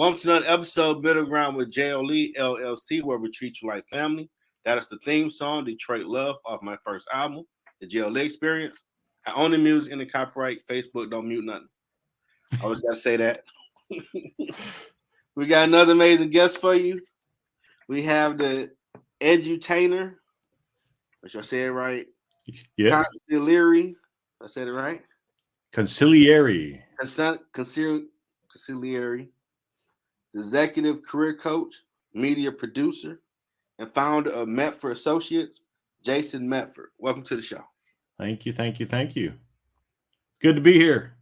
Welcome to another episode of Middle Ground with L.L.C, where we treat you like family. That is the theme song, Detroit Love, off my first album, The J.L.E. Experience. I own the music and the copyright. Facebook don't mute nothing. I always got to say that. We got another amazing guest for you. We have the Edutainer. Which I said right? Yeah. Consiglieve. I said it right? Consigliere. Consigliere. Executive career coach, media producer, and founder of Mefford Associates, Jason Mefford. Welcome to the show. Thank you. Good to be here.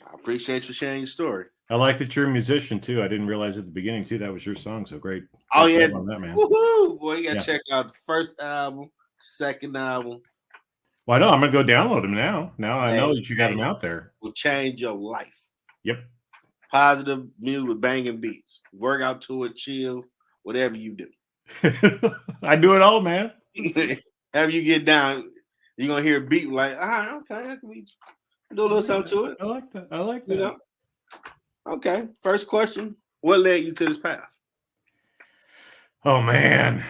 I appreciate you sharing your story. I like that you're a musician too. I didn't realize at the beginning too that was your song. So great. Oh yeah, on that, man. Woo-hoo. Boy, you gotta check out the first album, second album. Well, I know I'm gonna go download them now. Now I know that you got them out there. Will change your life. Yep. Positive music with banging beats. Work out to it, chill, whatever you do. I do it all, man. Have you get down, you're gonna hear a beat like, okay, I can do a little something to it. I like that. You know? Okay. First question. What led you to this path? Oh man.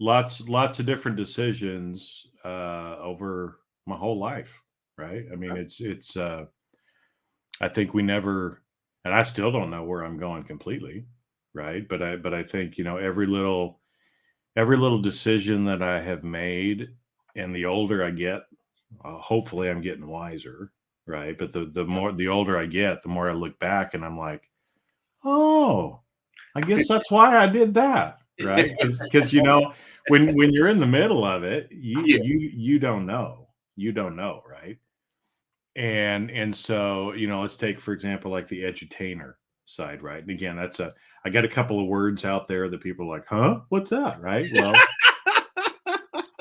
Lots of different decisions over my whole life, right? I mean, it's I think we never, and I still don't know where I'm going completely, right? But I think, every little decision that I have made, and the older I get, hopefully I'm getting wiser, right? But the older I get, the more I look back and I'm like, oh, I guess that's why I did that, right? Because when you're in the middle of it, you don't know, right? And so, let's take, for example, like the edutainer side, right? And again, I got a couple of words out there that people are like, huh? What's that? Right? Well,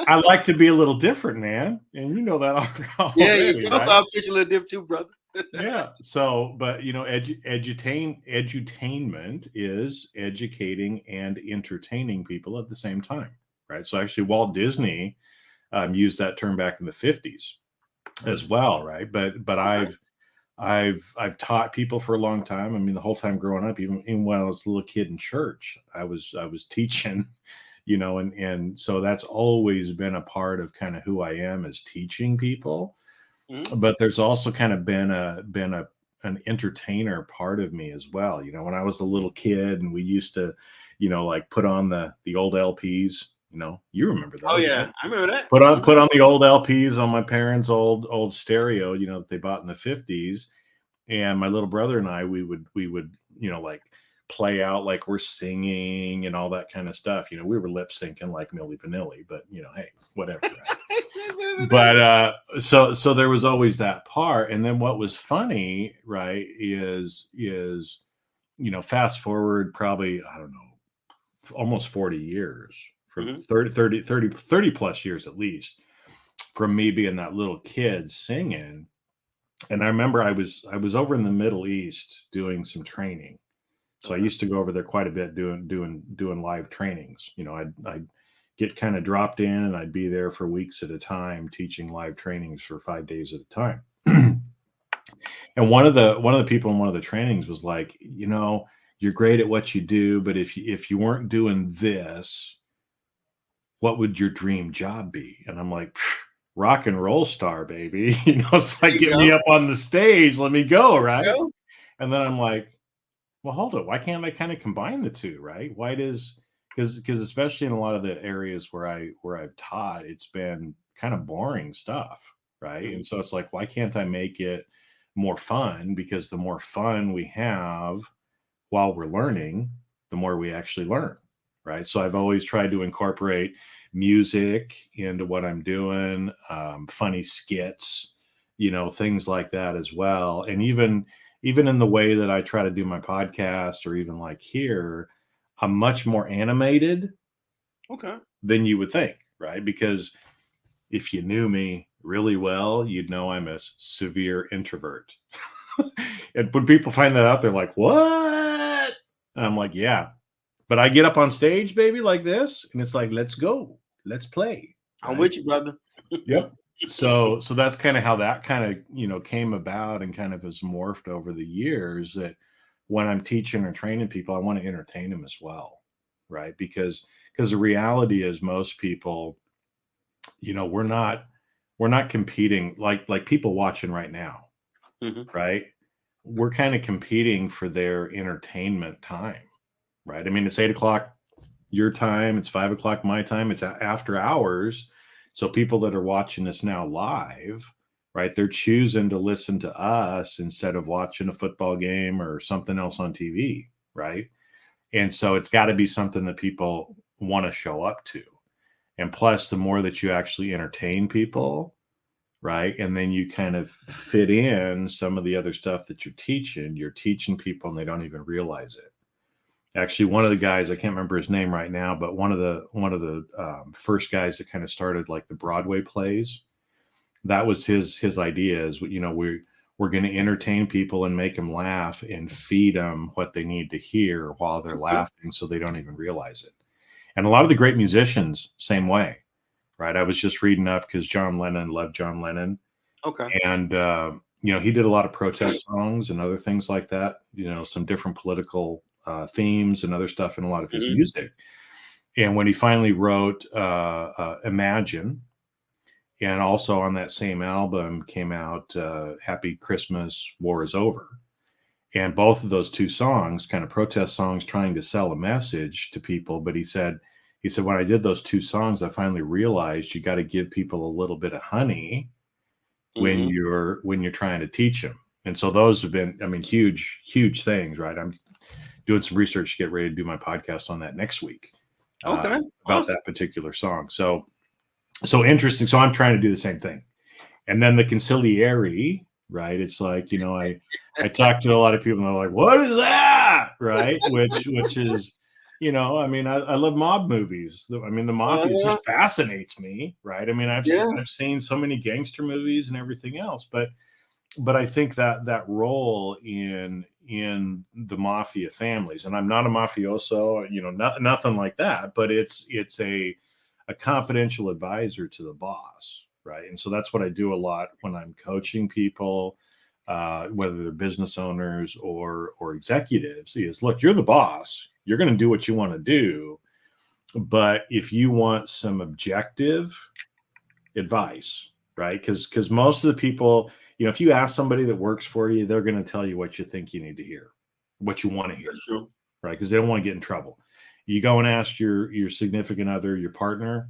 I like to be a little different, man. And you know that already. Yeah, you come out a little different too, brother. Yeah. So, but edutainment is educating and entertaining people at the same time, right? So actually Walt Disney used that term back in the 50s. As well, right? But I've taught people for a long time. I mean, the whole time growing up, even when I was a little kid in church, I was teaching, and so that's always been a part of kind of who I am, as teaching people. Mm-hmm. But there's also kind of been an entertainer part of me as well. When I was a little kid and we used to, like put on the old LPs. You remember that? Oh yeah, right? I remember that. Put on the old LPs on my parents' old stereo, that they bought in the 50s. And my little brother and I, we would like play out like we're singing and all that kind of stuff. We were lip syncing like Milli Vanilli, but hey, whatever. Right? But so there was always that part. And then what was funny, right, is fast forward probably, I don't know, almost 40 years. From 30 plus years at least, from me being that little kid singing. And I remember I was over in the Middle East doing some training. So I used to go over there quite a bit doing live trainings. I'd get kind of dropped in and I'd be there for weeks at a time teaching live trainings for 5 days at a time. And one of the people in one of the trainings was like, you're great at what you do, but if you weren't doing this, what would your dream job be? And I'm like, rock and roll star, baby. It's like, get me up on the stage. Let me go. Right. And then I'm like, well, hold it. Why can't I kind of combine the two? Right. Why because especially in a lot of the areas where I've taught, it's been kind of boring stuff. Right. Mm-hmm. And so it's like, why can't I make it more fun? Because the more fun we have while we're learning, the more we actually learn. Right. So I've always tried to incorporate music into what I'm doing, funny skits, things like that as well. And even in the way that I try to do my podcast, or even like here, I'm much more animated than you would think. Right. Because if you knew me really well, you'd know I'm a severe introvert. And when people find that out, they're like, what? And I'm like, yeah. But I get up on stage, baby, like this, and it's like, let's go, let's play. Right? I'm with you, brother. Yep. So that's kind of how that kind of, came about and kind of has morphed over the years, that when I'm teaching or training people, I want to entertain them as well, right? Because the reality is most people, we're not competing like people watching right now, right? We're kind of competing for their entertainment time, right? I mean, it's 8 o'clock your time, it's 5 o'clock my time, it's after hours. So people that are watching this now live, right, they're choosing to listen to us instead of watching a football game or something else on TV, right? And so it's got to be something that people want to show up to. And plus, the more that you actually entertain people, right, and then you kind of fit in some of the other stuff that you're teaching people and they don't even realize it. Actually, one of the guys, I can't remember his name right now, but one of the first guys that kind of started like the Broadway plays, that was his idea is, we're going to entertain people and make them laugh and feed them what they need to hear while they're laughing so they don't even realize it. And a lot of the great musicians, same way, right? I was just reading up because John Lennon loved John Lennon. Okay. And, he did a lot of protest songs and other things like that, some different political themes and other stuff in a lot of his music. And when he finally wrote Imagine, and also on that same album came out Happy Christmas, War is Over. And both of those two songs, kind of protest songs trying to sell a message to people. But he said, when I did those two songs, I finally realized you got to give people a little bit of honey when you're trying to teach them. And so those have been, huge, huge things, right? I'm doing some research to get ready to do my podcast on that next week. Okay. About that particular song. So interesting. So I'm trying to do the same thing. And then the Consigliere, right? It's like, I talk to a lot of people and they're like, what is that? Right. Which is, I love mob movies. The mafia just fascinates me. Right. I've seen so many gangster movies and everything else, but I think that role in the mafia families, and I'm not a mafioso, nothing like that, but it's a confidential advisor to the boss, right? And so that's what I do a lot when I'm coaching people, whether they're business owners or executives, is look, you're the boss. You're going to do what you want to do. But if you want some objective advice, right? Because most of the people, if you ask somebody that works for you, they're going to tell you what you think you need to hear, what you want to hear, right? Because they don't want to get in trouble. You go and ask your significant other, your partner,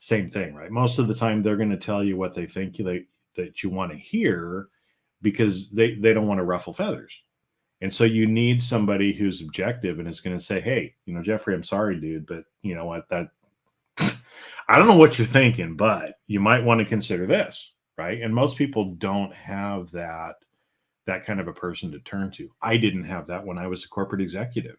same thing, right? Most of the time, they're going to tell you what they think that you want to hear because they don't want to ruffle feathers. And so you need somebody who's objective and is going to say, hey, Jeffrey, I'm sorry, dude, but you know what, that I don't know what you're thinking, but you might want to consider this, right? And most people don't have that kind of a person to turn to. I didn't have that when I was a corporate executive.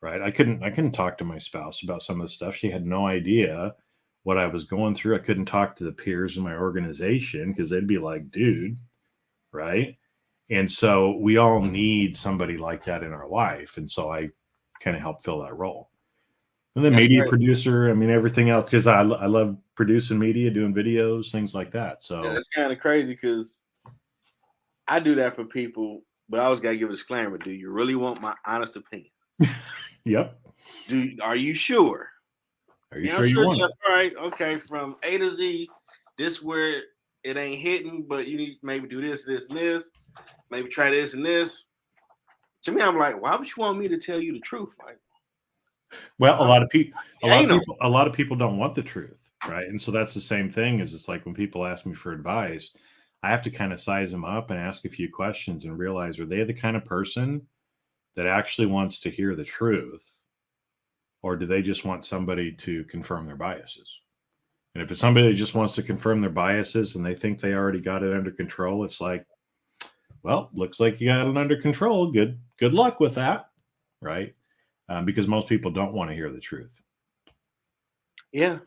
Right. I couldn't talk to my spouse about some of the stuff. She had no idea what I was going through. I couldn't talk to the peers in my organization because they'd be like, dude, right? And so we all need somebody like that in our life. And so I kind of help fill that role. And then media producer, everything else, because I love producing media, doing videos, things like that. So that's kind of crazy because I do that for people, but I always got to give a disclaimer. Do you really want my honest opinion? Yep. Are you sure? Are you sure you want it? All right. Okay. From A to Z, this where it ain't hitting, but you need maybe do this, this, and this. Maybe try this and this. To me, I'm like, why would you want me to tell you the truth? Like, well, a lot of people don't want the truth, right? And so that's the same thing. Is it's like when people ask me for advice, I have to kind of size them up and ask a few questions and realize, are they the kind of person that actually wants to hear the truth, or do they just want somebody to confirm their biases? And if it's somebody that just wants to confirm their biases and they think they already got it under control, it's like, well, looks like you got it under control. Good luck with that, right? Because most people don't want to hear the truth. Yeah.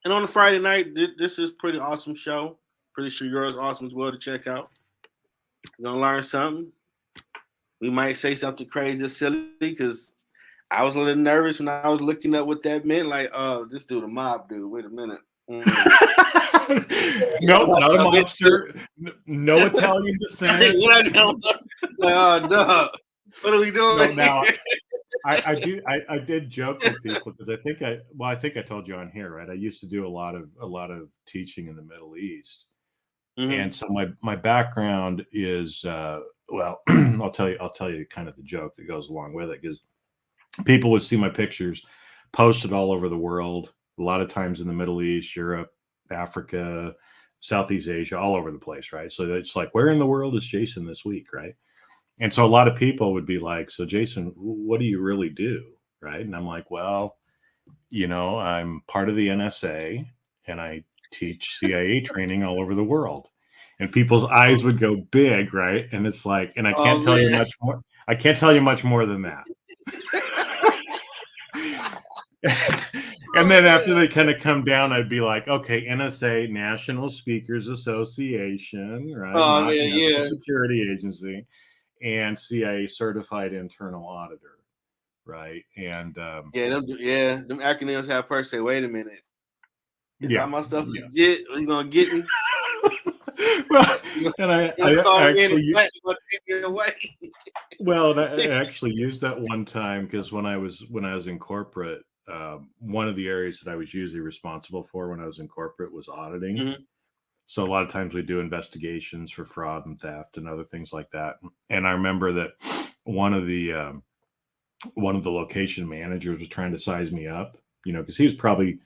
And on a Friday night, this is pretty awesome show. Pretty sure yours awesome as well to check out. You're gonna learn something. We might say something crazy or silly because I was a little nervous when I was looking up what that meant. Like, this dude, a mob dude. Wait a minute. No, not a mobster. No Italian descent. Oh, no. What are we So doing now here? I did joke with people because I think I told you on here, right? I used to do a lot of teaching in the Middle East. And so my background is well, I'll tell you kind of the joke that goes along with it, because people would see my pictures posted all over the world, a lot of times in the Middle East, Europe, Africa, Southeast Asia, all over the place, right? So it's like, where in the world is Jason this week, right? And so a lot of people would be like, so Jason, what do you really do? Right. And I'm like, well, I'm part of the NSA and I teach CIA training all over the world. And people's eyes would go big, right? And it's like, and I Oh can't tell you man. much more. I can't tell you much more than that. And then after they kind of come down, I'd be like, okay, NSA, National Speakers Association, right? Oh Not man, National yeah. Security Agency, and CIA certified internal auditor, right? And Them acronyms have first say, wait a minute. Is all yeah, my stuff yeah. legit? Are you gonna get me? Well, You and gonna I call me in and actually, you gonna take me away? well, and I actually used that one time because when I was in corporate, one of the areas that I was usually responsible for when I was in corporate was auditing. Mhm. So a lot of times we do investigations for fraud and theft and other things like that. And I remember that one of the location managers was trying to size me up, because he was probably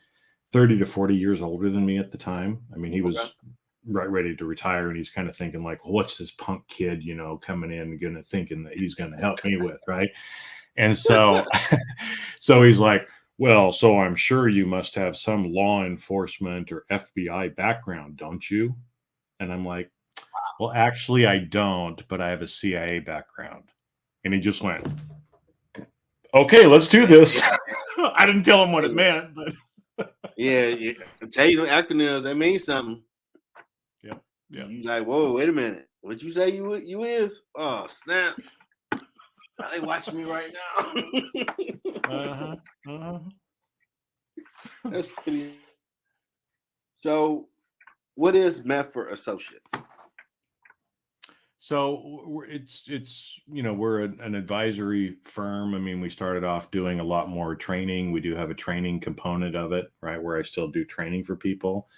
30 to 40 years older than me at the time. I mean, he Okay. was right ready to retire, and he's kind of thinking like, well, what's this punk kid, coming in and gonna thinking that he's gonna help me with, right? And so so he's like, well, so I'm sure you must have some law enforcement or FBI background, don't you? And I'm like, well, actually I don't, but I have a CIA background. And he just went, okay, let's do this. I didn't tell him what it meant, but Yeah. I tell you, them acronyms, that means something. yeah, yeah. You like, whoa, wait a minute. What you say you is? Oh, snap. Are they watching me right now? Uh-huh. Uh-huh. That's pretty. So, what is Mefford Associates? So it's we're an advisory firm. I mean, we started off doing a lot more training. We do have a training component of it, right, where I still do training for people.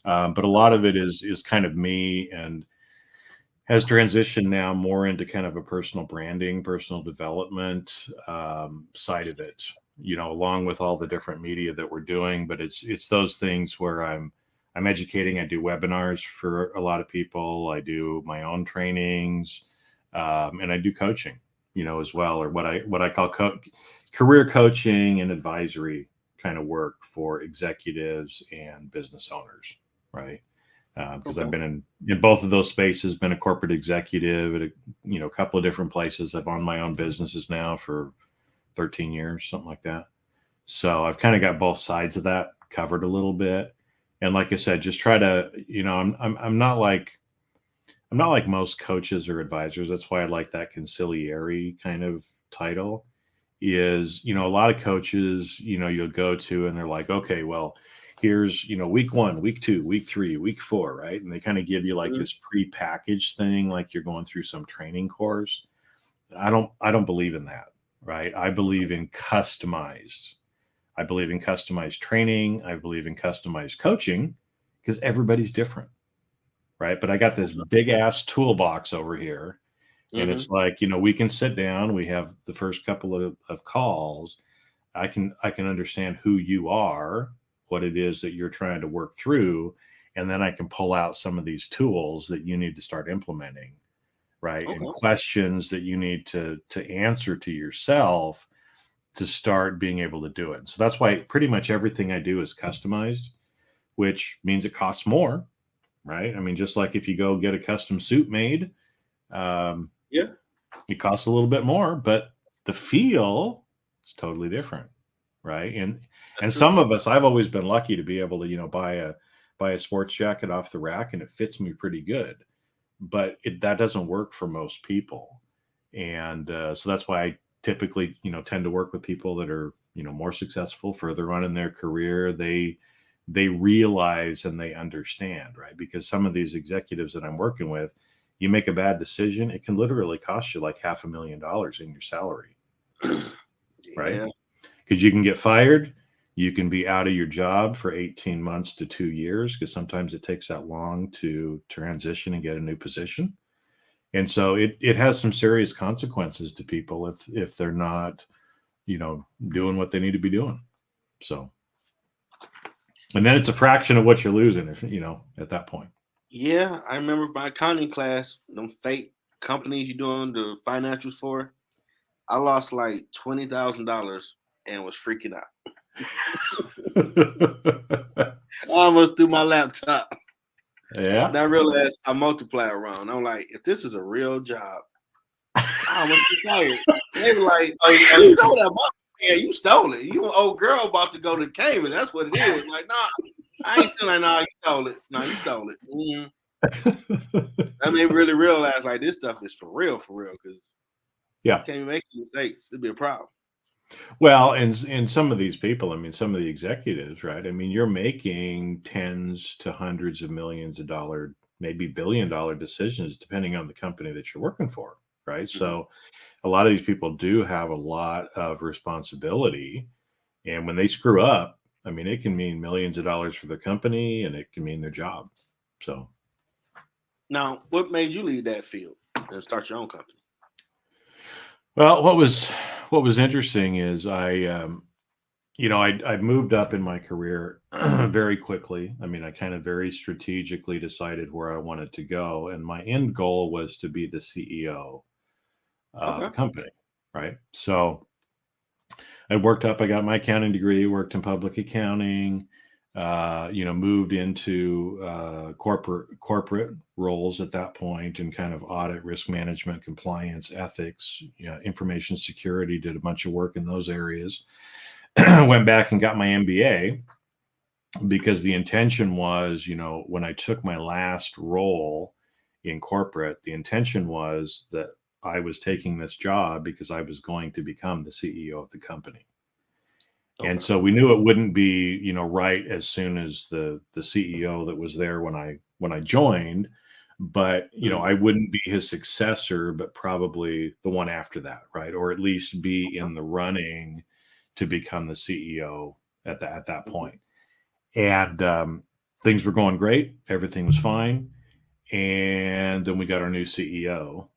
But a lot of it is kind of me, and has transitioned now more into kind of a personal branding, personal development side of it. Along with all the different media that we're doing, but it's those things where I'm educating. I do webinars for a lot of people. I do my own trainings, and I do coaching, as well, or what I call career coaching and advisory kind of work for executives and business owners, right? Because I've Okay. been in both of those spaces, been a corporate executive at a couple of different places. I've owned my own businesses now for 13 years, something like that. So I've kind of got both sides of that covered a little bit. And like I said, just try to, I'm not like most coaches or advisors. That's why I like that conciliary kind of title. Is, a lot of coaches, you'll go to and they're like, okay, well, here's, week 1, week 2, week 3, week 4, right? And they kind of give you like Mhm. this pre-packaged thing, like you're going through some training course. I don't believe in that, right? I believe in customized. I believe in customized training. I believe in customized coaching because everybody's different, right? But I got this big ass toolbox over here, and Mhm. it's like, we can sit down. We have the first couple of calls. I can understand who you are, what it is that you're trying to work through, and then I can pull out some of these tools that you need to start implementing, right? And Okay. questions that you need to answer to yourself to start being able to do it. So that's why pretty much everything I do is customized, which means it costs more, right? I mean, just like if you go get a custom suit made, um, Yeah. it costs a little bit more, but the feel is totally different, right? And That's true. some of us, I've always been lucky to be able to, buy a sports jacket off the rack and it fits me pretty good, but that doesn't work for most people. And so that's why I typically, tend to work with people that are, more successful further on in their career. They realize and they understand, right? Because some of these executives that I'm working with, you make a bad decision, it can literally cost you like $500,000 in your salary, right? Yeah. Because you can get fired, you can be out of your job for 18 months to 2 years, because sometimes it takes that long to transition and get a new position. And so it has some serious consequences to people if they're not, doing what they need to be doing. So, and then it's a fraction of what you're losing if, at that point. Yeah, I remember my accounting class, them fake companies you doing the financials for. I lost like $20,000 and was freaking out. I almost threw my laptop. Yeah. And I realized I multiplied wrong. I'm like, if this is a real job, I almost be fired. They were like, oh, you know that money? Yeah, you stole it. You an old girl about to go to Cayman. That's what it is. Like, nah, I ain't stealing. Nah, you stole it. Nah, you stole it. I mean, really realize like this stuff is for real, because Yeah. you can't make mistakes. It'd be a problem. Well, and some of these people, I mean, some of the executives, right? I mean, you're making tens to hundreds of millions of dollar, maybe $1 billion decisions, depending on the company that you're working for, right? Mm-hmm. So a lot of these people do have a lot of responsibility. And when they screw up, I mean, it can mean millions of dollars for the company, and it can mean their job. So Now, what made you leave that field and start your own company? well, what was interesting is I moved up in my career very quickly. I mean, I kind of very strategically decided where I wanted to go, and my end goal was to be the CEO of a Okay. company, right? So I worked up. I got my accounting degree, worked in public accounting. Moved into corporate roles at that point, and kind of audit, risk management, compliance, ethics, information security. Did a bunch of work in those areas. Went back and got my MBA, because the intention was, when I took my last role in corporate, the intention was that I was taking this job because I was going to become the CEO of the company. And Okay. so we knew it wouldn't be, right as soon as the CEO that was there when I joined, but I wouldn't be his successor, but probably the one after that, right? Or at least be in the running to become the CEO at that point. And things were going great, everything was fine, and then we got our new CEO,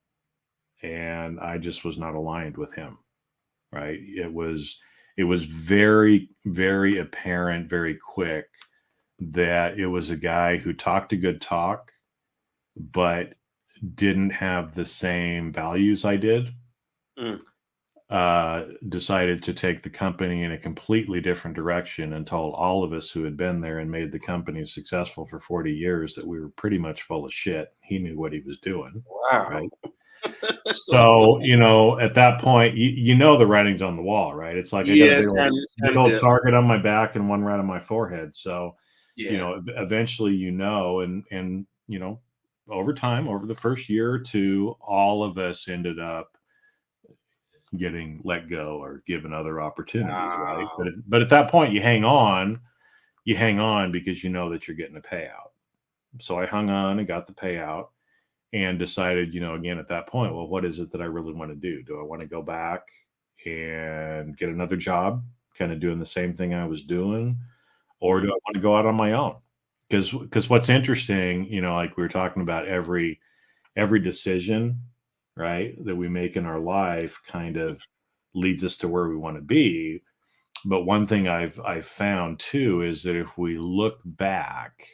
and I just was not aligned with him, right? It was very, very apparent very quick that it was a guy who talked a good talk, but didn't have the same values I did. Mm. Decided to take the company in a completely different direction, and told all of us who had been there and made the company successful for 40 years that we were pretty much full of shit. He knew what he was doing. Wow. Right. So, at that point, the writing's on the wall, right? It's like I got a big old target on my back and one right on my forehead. So, eventually, and over time, over the first year or two, all of us ended up getting let go or given other opportunities, right? But at that point, you hang on because you know that you're getting a payout. So I hung on and got the payout, and decided, again, at that point, well, what is it that I really want to do? Do I want to go back and get another job, kind of doing the same thing I was doing, or do I want to go out on my own? Because what's interesting, like we were talking about, every decision, right, that we make in our life kind of leads us to where we want to be. But one thing I've found too is that if we look back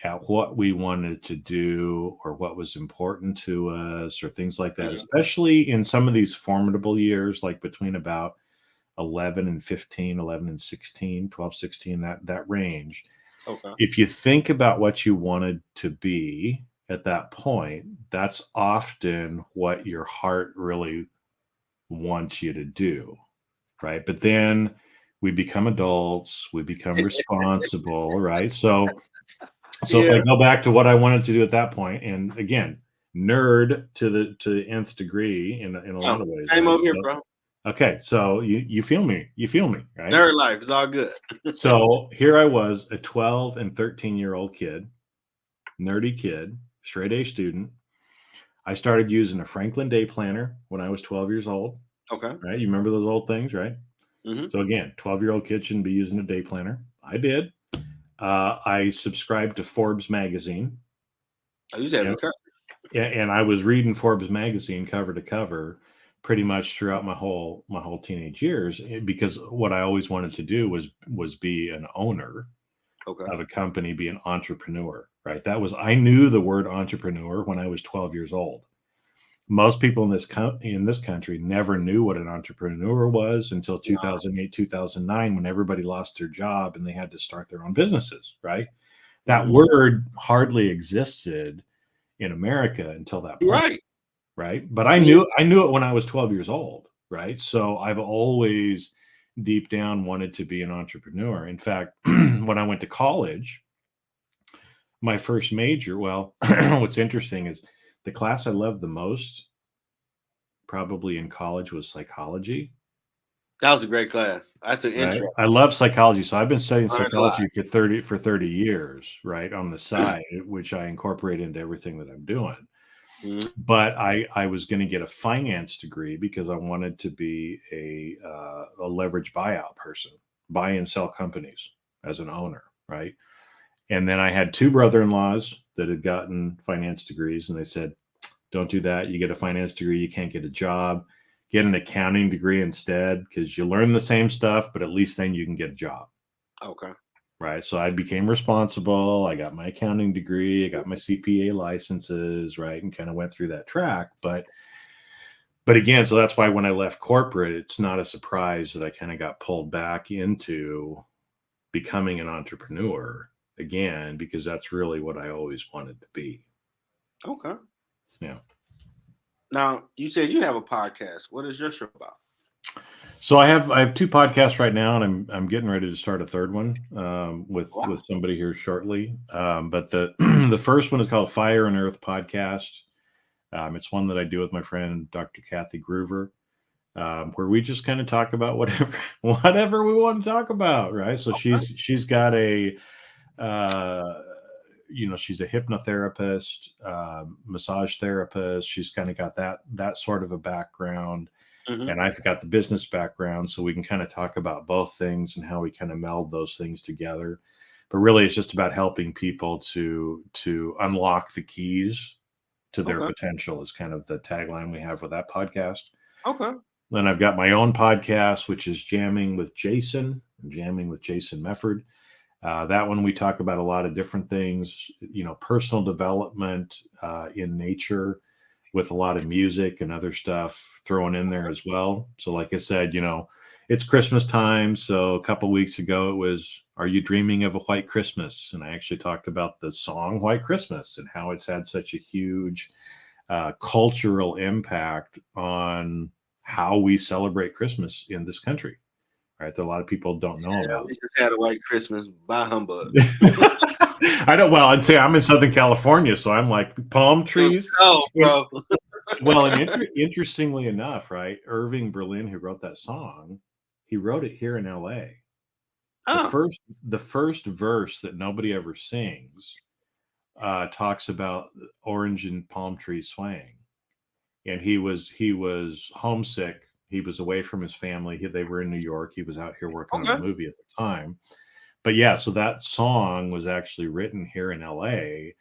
at what we wanted to do, or what was important to us, or things like that, especially in some of these formidable years, like between about 11 and 15, 11 and 16, 12, 16, that range. Okay. If you think about what you wanted to be at that point, that's often what your heart really wants you to do, right? But then we become adults, we become responsible, right? So if I go back to what I wanted to do at that point, and again, nerd to the nth degree in a lot of ways. Same Right? over here, bro. Okay, so you feel me, right? Nerd life is all good. So here I was, a 12 and 13-year-old kid, nerdy kid, straight A student, I started using a Franklin day planner when I was 12 years old. Okay. Right? You remember those old things, right? Mm-hmm. So again, 12-year-old kid shouldn't be using a day planner. I did. I subscribed to Forbes magazine. I use every cut. And I was reading Forbes magazine cover to cover pretty much throughout my whole teenage years, because what I always wanted to do was be an owner of a company, be an entrepreneur, right? I knew the word entrepreneur when I was 12 years old. Most people in this country never knew what an entrepreneur was until 2008, 2009, when everybody lost their job and they had to start their own businesses, right? That word hardly existed in America until that point, right? But I knew it when I was 12 years old, right? So I've always deep down wanted to be an entrepreneur. In fact, when I went to college, my first major, well, what's interesting is the class I loved the most probably in college was psychology. That was a great class. I took intro. I love psychology. So I've been studying psychology for 30 years, right, on the side, which I incorporate into everything that I'm doing. Mm-hmm. But I was going to get a finance degree because I wanted to be a leverage buyout person, buy and sell companies as an owner, right? And then I had two brother-in-laws that had gotten finance degrees, and they said, don't do that. You get a finance degree, you can't get a job. Get an accounting degree instead, because you learn the same stuff, but at least then you can get a job. Okay. Right. So I became responsible. I got my accounting degree. I got my CPA licenses, right, and kind of went through that track. But again, so that's why when I left corporate, it's not a surprise that I kind of got pulled back into becoming an entrepreneur again, because that's really what I always wanted to be. Okay. Yeah. Now, you said you have a podcast. What is your show about? So I have two podcasts right now, and I'm getting ready to start a third one with somebody here shortly. But the the first one is called Fire and Earth Podcast. It's one that I do with my friend Dr. Kathy Groover, where we just kind of talk about whatever we want to talk about, right? So she's got a she's a hypnotherapist, massage therapist. She's kind of got that sort of a background. Mm-hmm. And I've got the business background, so we can kind of talk about both things and how we kind of meld those things together. But really, it's just about helping people to unlock the keys to their potential is kind of the tagline we have for that podcast. Okay. Then I've got my own podcast, which is Jamming with Jason Mefford. That one we talk about a lot of different things, personal development in nature, with a lot of music and other stuff thrown in there as well. So like I said, it's Christmas time. So a couple weeks ago it was, are you dreaming of a white Christmas? And I actually talked about the song White Christmas and how it's had such a huge cultural impact on how we celebrate Christmas in this country, right? That a lot of people don't know about. We just had a white Christmas by humbug. I know. Well, I'd say I'm in Southern California, so I'm like palm trees. Oh, bro. Well, and interestingly enough, right? Irving Berlin, who wrote that song, he wrote it here in L.A. Oh. The first verse that nobody ever sings talks about orange and palm trees swaying, and he was homesick. He was away from his family. They were in New York. He was out here working on a movie at the time. But yeah, so that song was actually written here in LA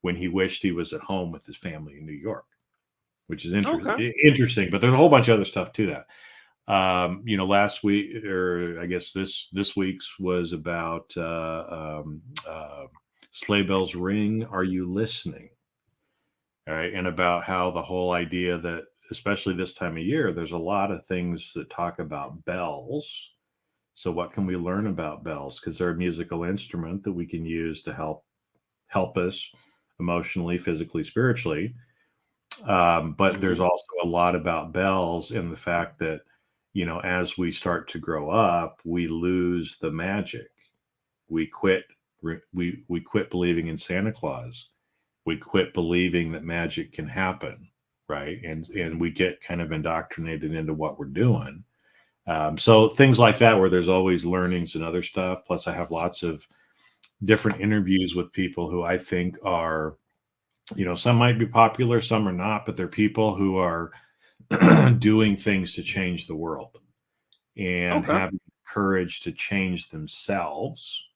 when he wished he was at home with his family in New York, which is interesting. But there's a whole bunch of other stuff to that. Last week, or I guess this week's was about Sleigh Bells Ring. Are you listening? All right, and about how the whole idea that, especially this time of year, there's a lot of things that talk about bells. So what can we learn about bells? Because they're a musical instrument that we can use to help us emotionally, physically, spiritually. But there's also a lot about bells and the fact that, as we start to grow up, we lose the magic. We quit believing in Santa Claus. We quit believing that magic can happen, right? And we get kind of indoctrinated into what we're doing. So things like that, where there's always learnings and other stuff. Plus I have lots of different interviews with people who I think are Some might be popular, some are not, but they're people who are doing things to change the world and Okay. having courage to change themselves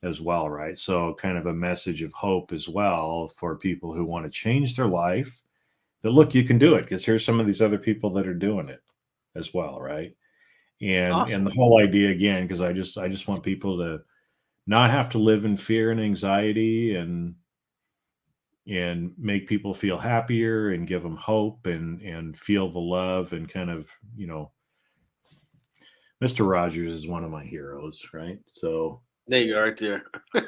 as well, right? So, kind of a message of hope as well for people who want to change their life. That look, you can do it because here's some of these other people that are doing it as well, right? And Awesome. the whole idea again, because I just want people to not have to live in fear and anxiety and make people feel happier and give them hope and feel the love and kind of Mr. Rogers is one of my heroes, right? So There you go, right there.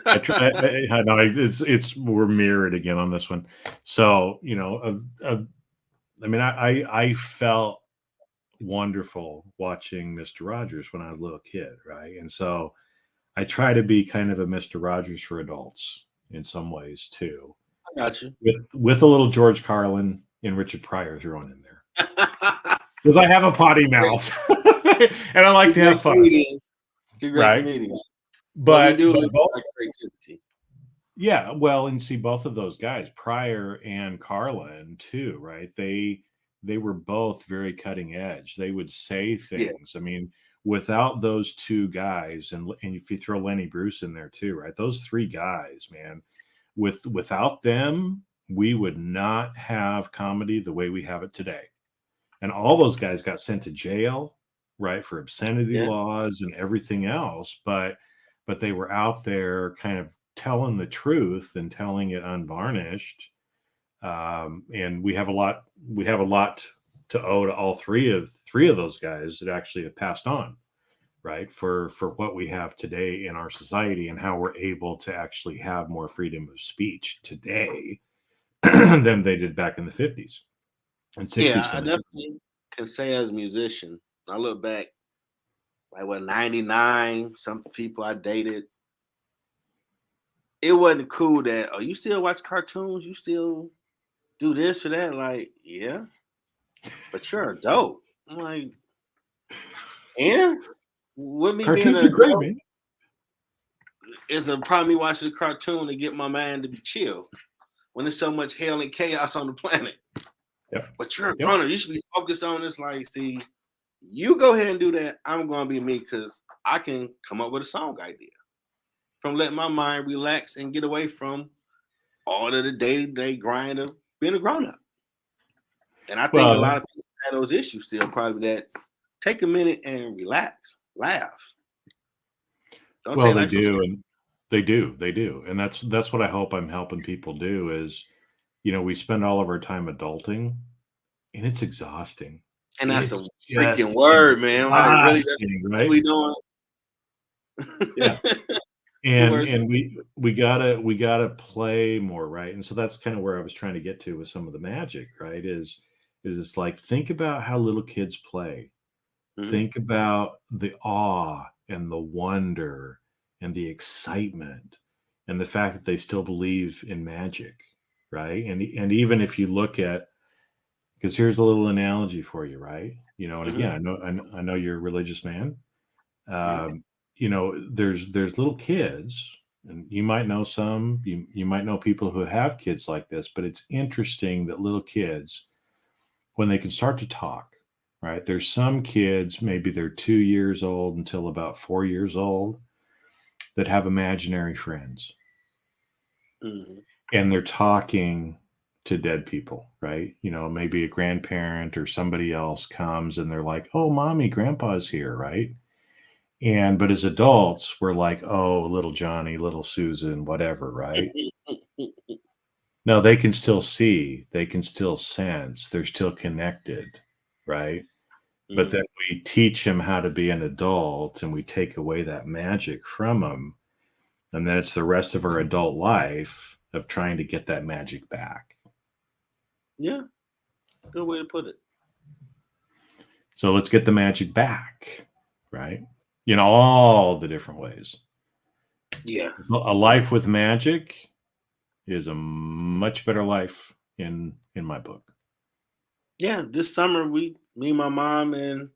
I try. I know it's we're mirrored again on this one. So I mean, I felt wonderful watching Mr. Rogers when I was a little kid, right? And so I try to be kind of a Mr. Rogers for adults in some ways too, I got you. with a little George Carlin and Richard Pryor thrown in there because I have a potty Great, mouth and I like to great have fun, comedian. She's a great right? comedian. But we But do but live both, like creativity. yeah, well, and see both of those guys, Pryor and Carlin too, right? They were both very cutting edge. They would say Yeah. things. I mean, without those two guys, and if you throw Lenny Bruce in there too, right? Those three guys, man, without them, we would not have comedy the way we have it today. And all those guys got sent to jail, right, for obscenity Yeah. laws and everything else, but they were out there kind of telling the truth and telling it unvarnished. And we have a lot to owe to all three of those guys that actually have passed on, right, for what we have today in our society and how we're able to actually have more freedom of speech today than they did back in the 50s and Yeah, 60s I when this. definitely can say as a musician, I look back, like what, 99, some people I dated, it wasn't cool that, oh, you still watch cartoons? You still do this or that? Like, yeah, but you're a dope. I'm like, and with me being Cartoons an are great, adult man. is a probably watching a cartoon to get my mind to be chill when there's so much hell and chaos on the planet. Yep. But you're a Yep. runner. You should be focused on this. Like, see, you go ahead and do that. I'm going to be me because I can come up with a song idea from letting my mind relax and get away from all of the day-to-day grind of being a grown-up. And I think a Well, lot of people have those issues still, probably that take a minute and relax, laugh. Don't well, take they life so do, serious. and they do, and that's what I hope I'm helping people do is, we spend all of our time adulting, and it's exhausting. And that's a It's freaking just word, man. Like, really, exhausting, that's what right? we doing? Yeah, Good and word. and we gotta play more, right? And so that's kind of where I was trying to get to with some of the magic, right? Is it's like think about how little kids play. Mhm. Think about the awe and the wonder and the excitement and the fact that they still believe in magic, right? And even if you look at, because here's a little analogy for you, right? And Mhm. again, I know you're a religious man. Yeah. Um, there's little kids, and you might know some, you might know people who have kids like this, but it's interesting that little kids, when they can start to talk, right? There's some kids, maybe they're 2 years old until about 4 years old, that have imaginary friends Mhm. and they're talking to dead people, right? Maybe a grandparent or somebody else comes and they're like, oh, mommy, grandpa's here, right? But as adults, we're like, oh, little Johnny, little Susan, whatever, right? No, they can still see, they can still sense, they're still connected, right? But then Mhm. we teach them how to be an adult and we take away that magic from them. And then it's the rest of our adult life of trying to get that magic back. Yeah. Good way to put it. So let's get the magic back, right? In all the different ways. Yeah. A life with magic is a much better life in my book. Yeah. This summer, me, my mom, and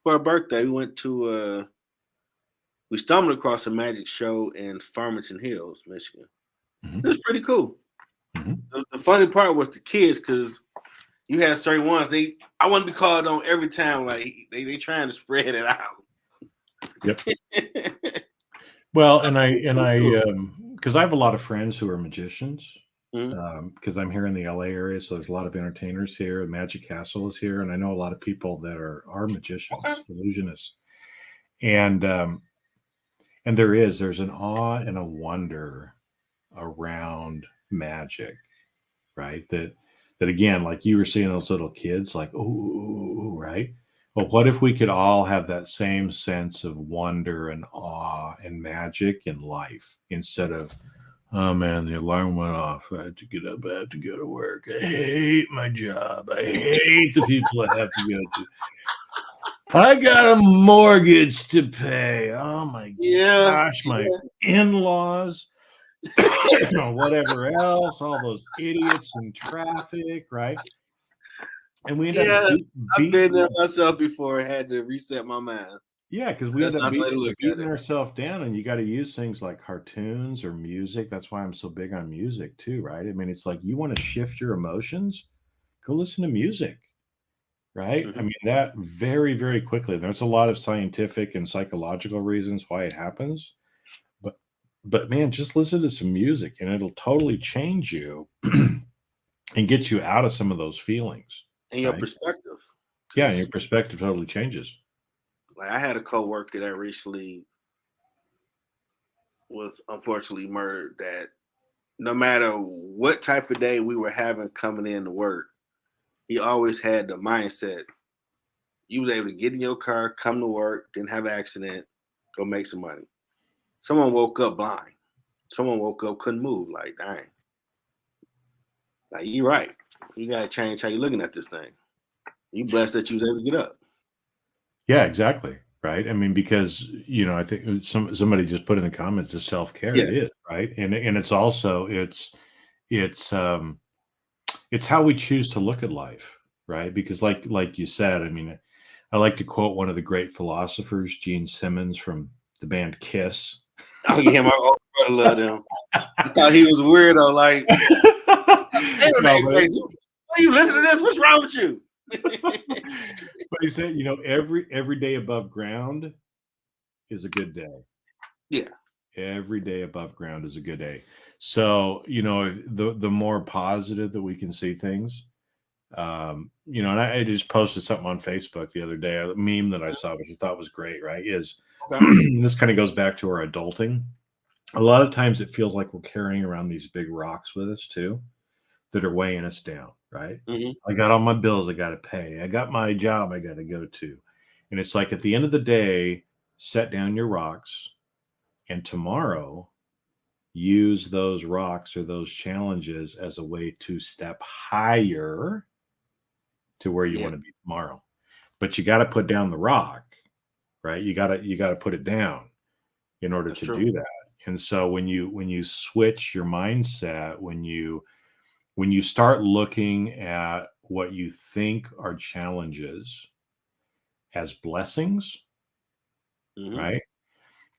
for her birthday, we stumbled across a magic show in Farmington Hills, Michigan. Mhm, It was pretty cool. The funny part was the kids, because you had certain ones. I want to be called on every time. Like they trying to spread it out. Yep. Well, because I have a lot of friends who are magicians. Because I'm here in the LA area, so there's a lot of entertainers here. Magic Castle is here, and I know a lot of people that are magicians, Okay. illusionists, and there's an awe and a wonder around magic, right? That again, like you were seeing those little kids, like ooh, right? Well, what if we could all have that same sense of wonder and awe and magic in life instead of, oh man, the alarm went off. I had to get up. I have to go to work. I hate my job. I hate the people I have to go to. I got a mortgage to pay. Oh my gosh, my in-laws, whatever else, all those idiots in traffic, right? And we end up I've been there myself before. I had to reset my mind. Yeah, because we end up beating ourselves down, and you got to use things like cartoons or music. That's why I'm so big on music too, right? I mean, it's like you want to shift your emotions, go listen to music, right? I mean, that very, very quickly. There's a lot of scientific and psychological reasons why it happens, but man, just listen to some music, and it'll totally change you and get you out of some of those feelings. And your perspective. Yeah, and your perspective totally changes. Like I had a coworker that recently was unfortunately murdered. That no matter what type of day we were having coming in to work, he always had the mindset. You was able to get in your car, come to work, didn't have an accident, go make some money. Someone woke up blind. Someone woke up, couldn't move. Like, dang. Like, you're right. You got to change how you're looking at this thing. You blessed that you was able to get up. Yeah, exactly. Right. I mean, because, I think somebody just put in the comments the self-care. It is, right. And it's also, it's how we choose to look at life. Right. Because like you said, I mean, I like to quote one of the great philosophers, Gene Simmons from the band Kiss. Oh yeah, my old brother loved him. I thought he was weirdo. Like, hey, why you listen to this? What's wrong with you? But he said, every day above ground is a good day. Yeah. Every day above ground is a good day. So, the more positive that we can see things, and I just posted something on Facebook the other day, a meme that I saw, which I thought was great, right? This kind of goes back to our adulting. A lot of times it feels like we're carrying around these big rocks with us too, that are weighing us down, right? I got all my bills I got to pay. I got my job I got to go to. And it's like at the end of the day, set down your rocks, and tomorrow use those rocks or those challenges as a way to step higher to where you want to be tomorrow. But you got to put down the rock, right? You got to put it down in order to do that. And so when you switch your mindset, when you start looking at what you think are challenges as blessings, right?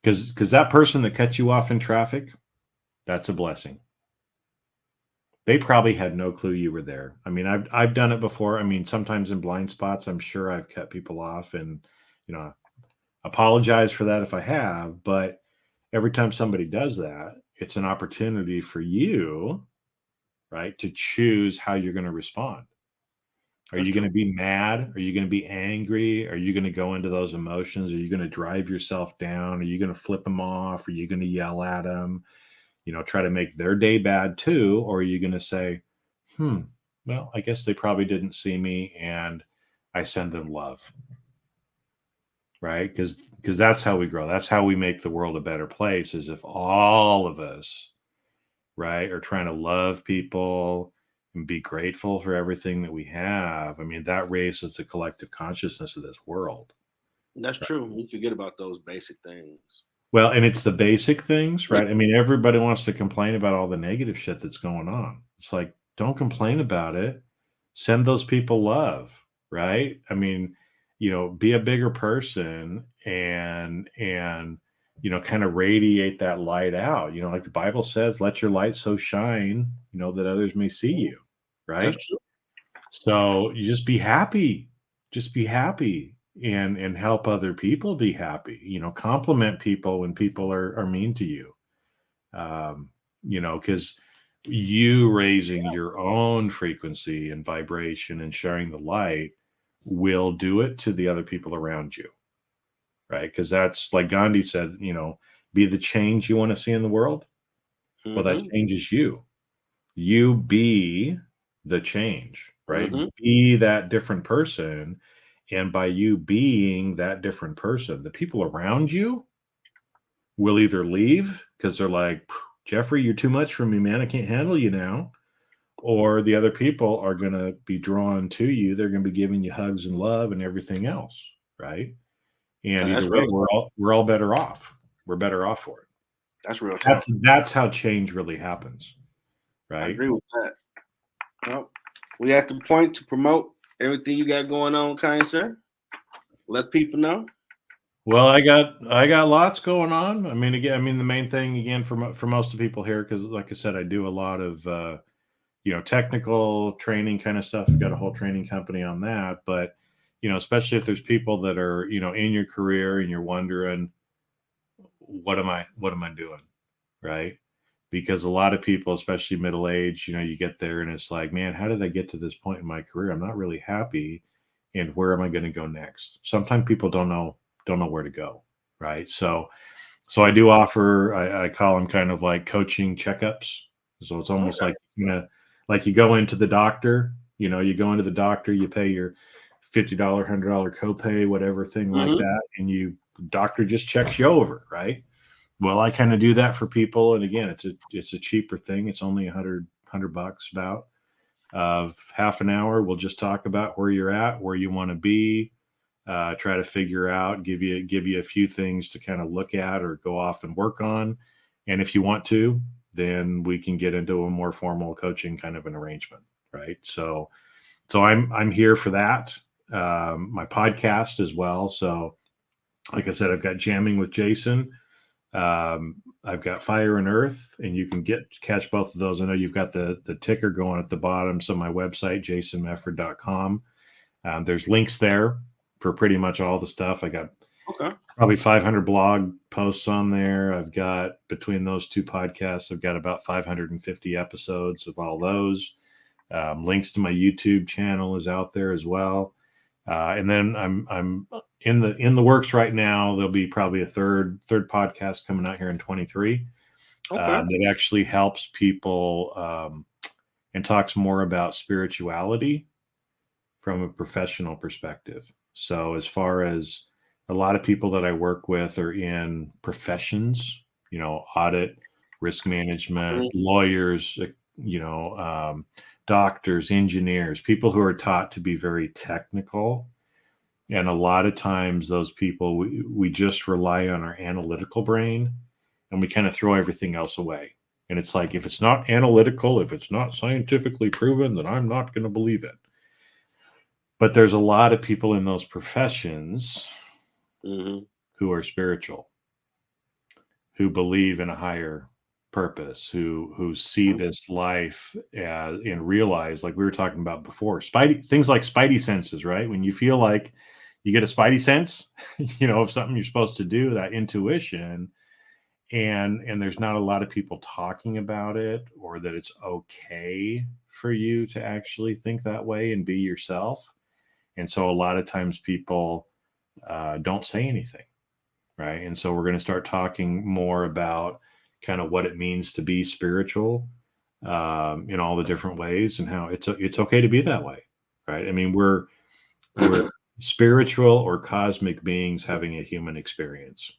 Because that person that cut you off in traffic, that's a blessing. They probably had no clue you were there. I mean, I've done it before. I mean, sometimes in blind spots, I'm sure I've cut people off, and apologize for that if I have. But every time somebody does that, it's an opportunity for you, right, to choose how you're going to respond. Are you going to be mad? Are you going to be angry? Are you going to go into those emotions? Are you going to drive yourself down? Are you going to flip them off? Are you going to yell at them? Try to make their day bad too? Or are you going to say, well, I guess they probably didn't see me, and I send them love, right? Because that's how we grow. That's how we make the world a better place, is if all of us, right, are trying to love people and be grateful for everything that we have. I mean, that raises the collective consciousness of this world. That's true. We forget about those basic things. Well, and it's the basic things, right? I mean, everybody wants to complain about all the negative shit that's going on. It's like, don't complain about it. Send those people love, right? I mean, be a bigger person and kind of radiate that light out. Like the Bible says, let your light so shine, that others may see you. Right. That's true. So you just be happy. Just be happy and help other people be happy. Compliment people when people are mean to you. Because you raising your own frequency and vibration and sharing the light will do it to the other people around you. Right. Because that's like Gandhi said, be the change you want to see in the world. Well, that changes you. You be the change, right? Be that different person. And by you being that different person, the people around you will either leave because they're like, Jeffrey, you're too much for me, man. I can't handle you now. Or the other people are going to be drawn to you. They're going to be giving you hugs and love and everything else, right? And That's either way, real. we're all better off. We're better off for it. That's real talk. That's how change really happens, right? I agree with that. Well, we at the point to promote everything you got going on, kind sir. Let people know. Well, I got lots going on. I mean, the main thing again for most of the people here, because like I said, I do a lot of technical training kind of stuff. I've got a whole training company on that, but especially if there's people that are in your career and you're wondering, what am I doing, right? Because a lot of people, especially middle age, you get there and it's like, man, how did I get to this point in my career? I'm not really happy, and where am I going to go next? Sometimes people don't know where to go, right? So I do offer, I call them kind of like coaching checkups. So it's almost like like you go into the doctor, you go into the doctor, you pay your $50, $100 copay, whatever thing like that, and doctor just checks you over, right? Well, I kind of do that for people, and again, it's a cheaper thing. It's only $100 about of half an hour. We'll just talk about where you're at, where you want to be, try to figure out, give you a few things to kind of look at or go off and work on. And if you want to, then we can get into a more formal coaching kind of an arrangement, right? So I'm here for that. My podcast as well. So like I said, I've got Jamming with Jason. I've got Fire and Earth, and you can catch both of those. I know you've got the ticker going at the bottom. So my website, jasonmefford.com. There's links there for pretty much all the stuff. I got probably 500 blog posts on there. I've got, between those two podcasts, I've got about 550 episodes of all those. Links to my YouTube channel is out there as well. And then I'm in the works right now. There'll be probably a third podcast coming out here in 23 that actually helps people and talks more about spirituality from a professional perspective. So as far as a lot of people that I work with are in professions, audit, risk management, lawyers, doctors, engineers, people who are taught to be very technical. And a lot of times those people, we just rely on our analytical brain and we kind of throw everything else away. And it's like, if it's not analytical, if it's not scientifically proven, then I'm not going to believe it. But there's a lot of people in those professions who are spiritual, who believe in a higher purpose, who see this life and realize, like we were talking about before, things like spidey senses, right? When you feel like you get a spidey sense, of something you're supposed to do, that intuition, and there's not a lot of people talking about it, or that it's okay for you to actually think that way and be yourself. And so a lot of times people don't say anything, right? And so we're going to start talking more about kind of what it means to be spiritual in all the different ways, and how it's okay to be that way, right? I mean, we're spiritual or cosmic beings having a human experience.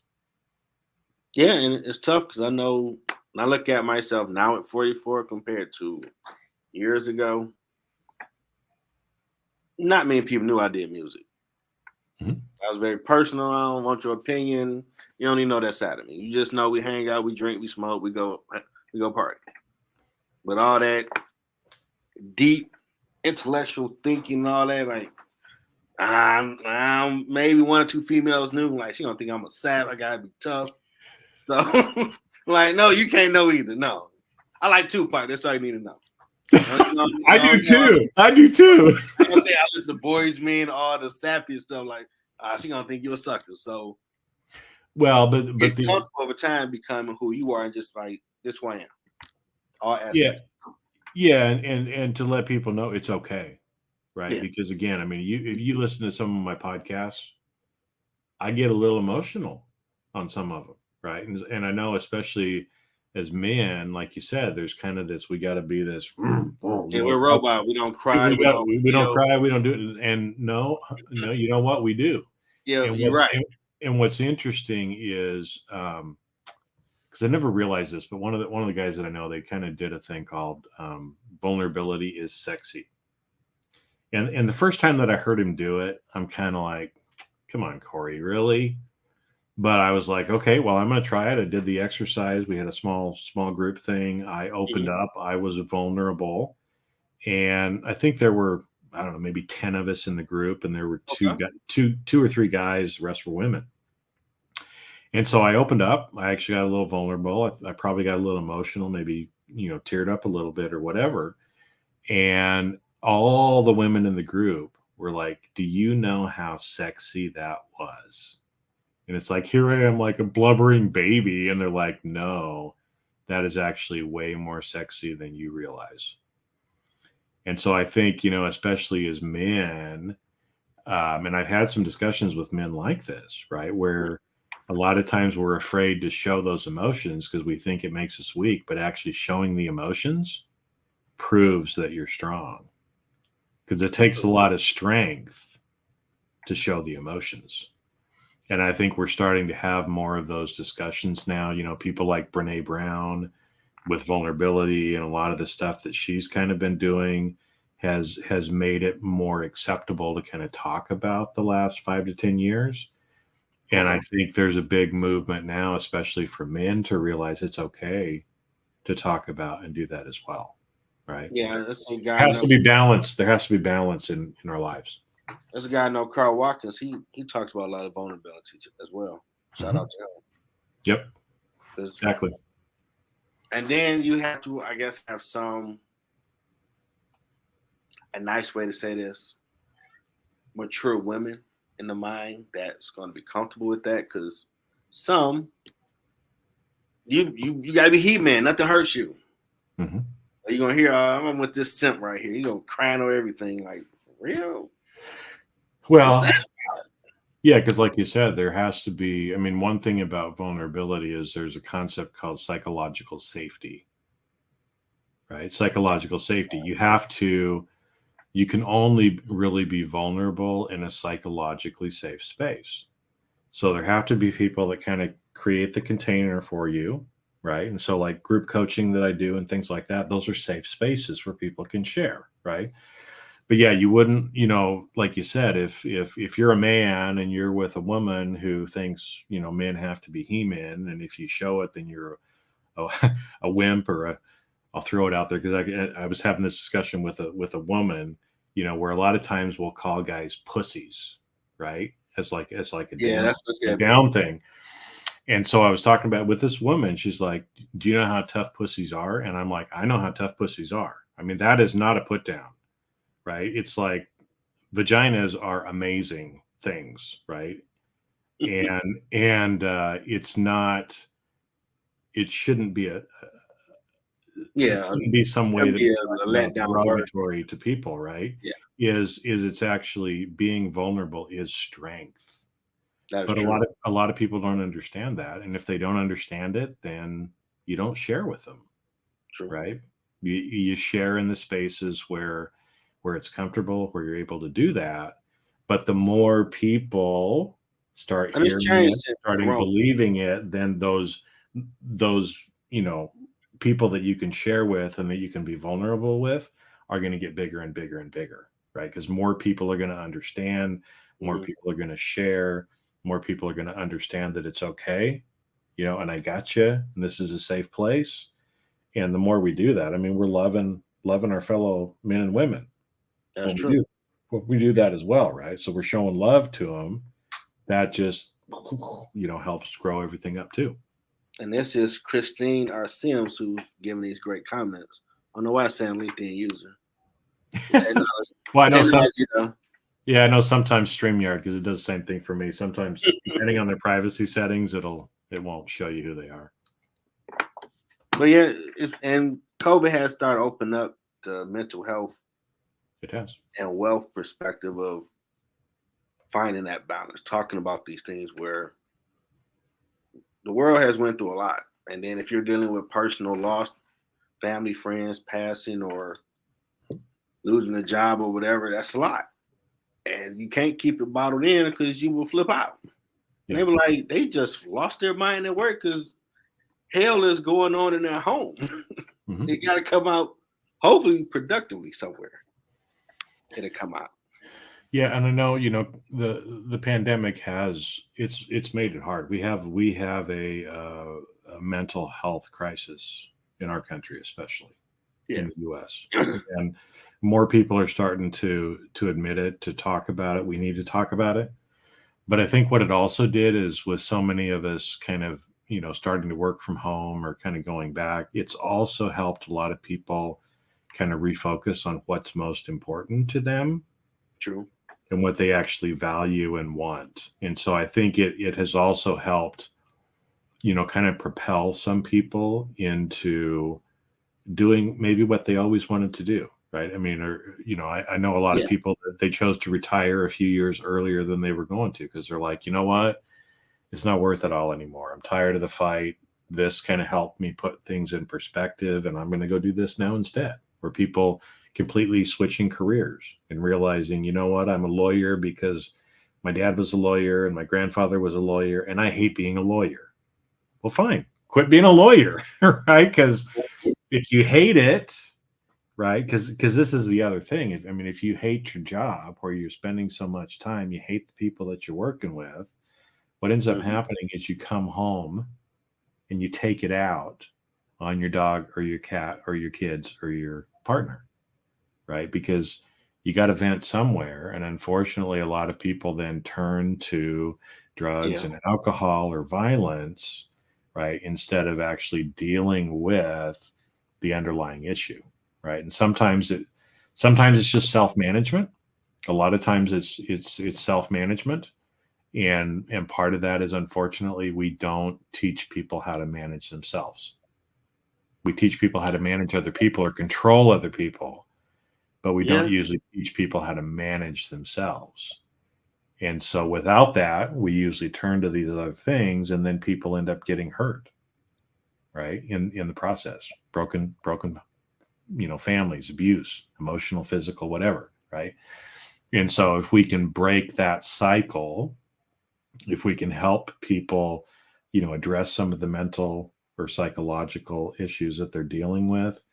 Yeah, and it's tough because I know when I look at myself now at 44 compared to years ago, not many people knew I did music. I was very personal. I don't want your opinion. You don't even know that side of me. You just know we hang out, we drink, we smoke, we go party. But all that deep intellectual thinking and all that, like, I'm maybe one or two females knew, like, she don't think I'm a savage. I gotta be tough. So, like, no, you can't know either. No, I like Tupac. That's all you need to know. I do too. I do too. I'm gonna say I listen to Boys Men, all the sappy stuff. Like, she gonna think you're a sucker. So, Well, but get the comfortable over time becoming who you are, and just like this who I am. All yeah, aspects. yeah, and to let people know it's okay, right? Yeah. Because again, I mean, if you listen to some of my podcasts, I get a little emotional on some of them, right? And I know, especially as men, like you said, there's kind of this, we got to be this, you Yeah, know, we're tough. robot. We don't cry. We don't We don't feel. cry, we don't do it. And no, you know what? We do. Yeah, And you're right. what's interesting is, because I never realized this, but one of the guys that I know, they kind of did a thing called vulnerability is sexy. And the first time that I heard him do it, I'm kind of like, come on, Corey, really? But I was like, okay, well, I'm going to try it. I did the exercise. We had a small group thing. I opened Mhm. up. I was vulnerable, and I think there were, I don't know, maybe 10 of us in the group, and there were Okay. two or three guys. The rest were women. And so I opened up. I actually got a little vulnerable. I probably got a little emotional, maybe, teared up a little bit or whatever. And all the women in the group were like, do you know how sexy that was? And it's like, here I am like a blubbering baby. And they're like, no, that is actually way more sexy than you realize. And so I think, especially as men, and I've had some discussions with men like this, right? Where a lot of times we're afraid to show those emotions because we think it makes us weak, but actually showing the emotions proves that you're strong because it takes a lot of strength to show the emotions. And I think we're starting to have more of those discussions now. People like Brene Brown with vulnerability and a lot of the stuff that she's kind of been doing has made it more acceptable to kind of talk about the last 5 to 10 years. And I Okay. think there's a big movement now, especially for men, to realize it's okay to talk about and do that as well. Right? Yeah, that's a There guy. has to be balance. There has to be balance in our lives. There's a guy I know, Carl Watkins. He talks about a lot of vulnerability as well. Shout Mhm. out to him. Yep, 'Cause- exactly. and then you have to, I guess, have a nice way to say this, mature women in the mind that's going to be comfortable with that. Because some you got to be heat man. Nothing hurts you. Hmm. You're gonna hear, I'm with this simp right here. You gonna crying over everything, like for real. What's Well, that? yeah, because like you said, there has to be. I mean, one thing about vulnerability is there's a concept called psychological safety, right? Psychological safety. You can only really be vulnerable in a psychologically safe space. So there have to be people that kind of create the container for you, right? And so, like group coaching that I do and things like that, those are safe spaces where people can share, right? But yeah, you wouldn't, like you said, if you're a man and you're with a woman who thinks men have to be he-men, and if you show it, then you're a, a wimp or a. I'll throw it out there because I was having this discussion with a woman, where a lot of times we'll call guys pussies, right? As like a Yeah, down that's what a said before. down thing. And so I was talking about with this woman, she's like, do you know how tough pussies are? And I'm like, I know how tough pussies are. I mean, that is not a put down, right? It's like vaginas are amazing things, right? And it's not, it shouldn't be there Yeah, shouldn't be some way that'd that be we a talk about letdown word. derogatory to people, right? Yeah, Is it's actually being vulnerable is strength. that is But a true. lot of a lot of people don't understand that. And if they don't understand it, then you don't share with them, True. right? You share in the spaces where it's comfortable, where you're able to do that. But the more people start And it's hearing changed it, since starting Corona. believing it, then those people that you can share with and that you can be vulnerable with are going to get bigger and bigger and bigger, right? Because more people are going to understand, more Mhm. people are going to share, more people are going to understand that it's okay, and I got you, and this is a safe place. And the more we do that, I mean, we're loving our fellow men and women That's when we true. do that as well, right? So we're showing love to them. That just helps grow everything up too. And this is Christine R. Sims who's giving these great comments. I don't know why I'm saying LinkedIn user. Technology, Well, I know some. technology, though. Yeah, I know sometimes StreamYard, because it does the same thing for me. Sometimes, depending on their privacy settings, it won't show you who they are. But yeah, and COVID has started opening up the mental health It has. and wealth perspective of finding that balance, talking about these things where the world has went through a lot. And then if you're dealing with personal loss, family, friends passing, or losing a job or whatever, that's a lot. And you can't keep it bottled in because you will flip out. And they Yeah. were like, they just lost their mind at work because hell is going on in their home. Mhm. It got to come out, hopefully productively somewhere. It'll come out. Yeah, and I know, the pandemic has it's made it hard. We have a mental health crisis in our country, especially Yeah. in the U.S. And more people are starting to admit it, to talk about it. We need to talk about it. But I think what it also did is, with so many of us kind of, starting to work from home or kind of going back, it's also helped a lot of people kind of refocus on what's most important to them True. and what they actually value and want. And so I think it has also helped, kind of propel some people into doing maybe what they always wanted to do. Right. I mean, or, I know a lot of Yeah. people that they chose to retire a few years earlier than they were going to, because they're like, you know what? It's not worth it all anymore. I'm tired of the fight. This kind of helped me put things in perspective, and I'm going to go do this now instead. Where people completely switching careers and realizing, you know what? I'm a lawyer because my dad was a lawyer and my grandfather was a lawyer, and I hate being a lawyer. Well, fine. Quit being a lawyer, right? Because if you hate it, right? Because this is the other thing. I mean, if you hate your job, where you're spending so much time, you hate the people that you're working with, what ends up Mhm. happening is you come home and you take it out on your dog or your cat or your kids or your partner, right? Because you got to vent somewhere. And unfortunately, a lot of people then turn to drugs Yeah. and alcohol or violence, right? Instead of actually dealing with the underlying issue, right? And sometimes it's just self-management. A lot of times it's self-management, and part of that is, unfortunately, we don't teach people how to manage themselves. We teach people how to manage other people or control other people, but we don't Yeah. usually teach people how to manage themselves. And so without that, we usually turn to these other things, and then people end up getting hurt, right? In the process. Broken, families, abuse, emotional, physical, whatever, right? And so if we can break that cycle, if we can help people, address some of the mental or psychological issues that they're dealing with,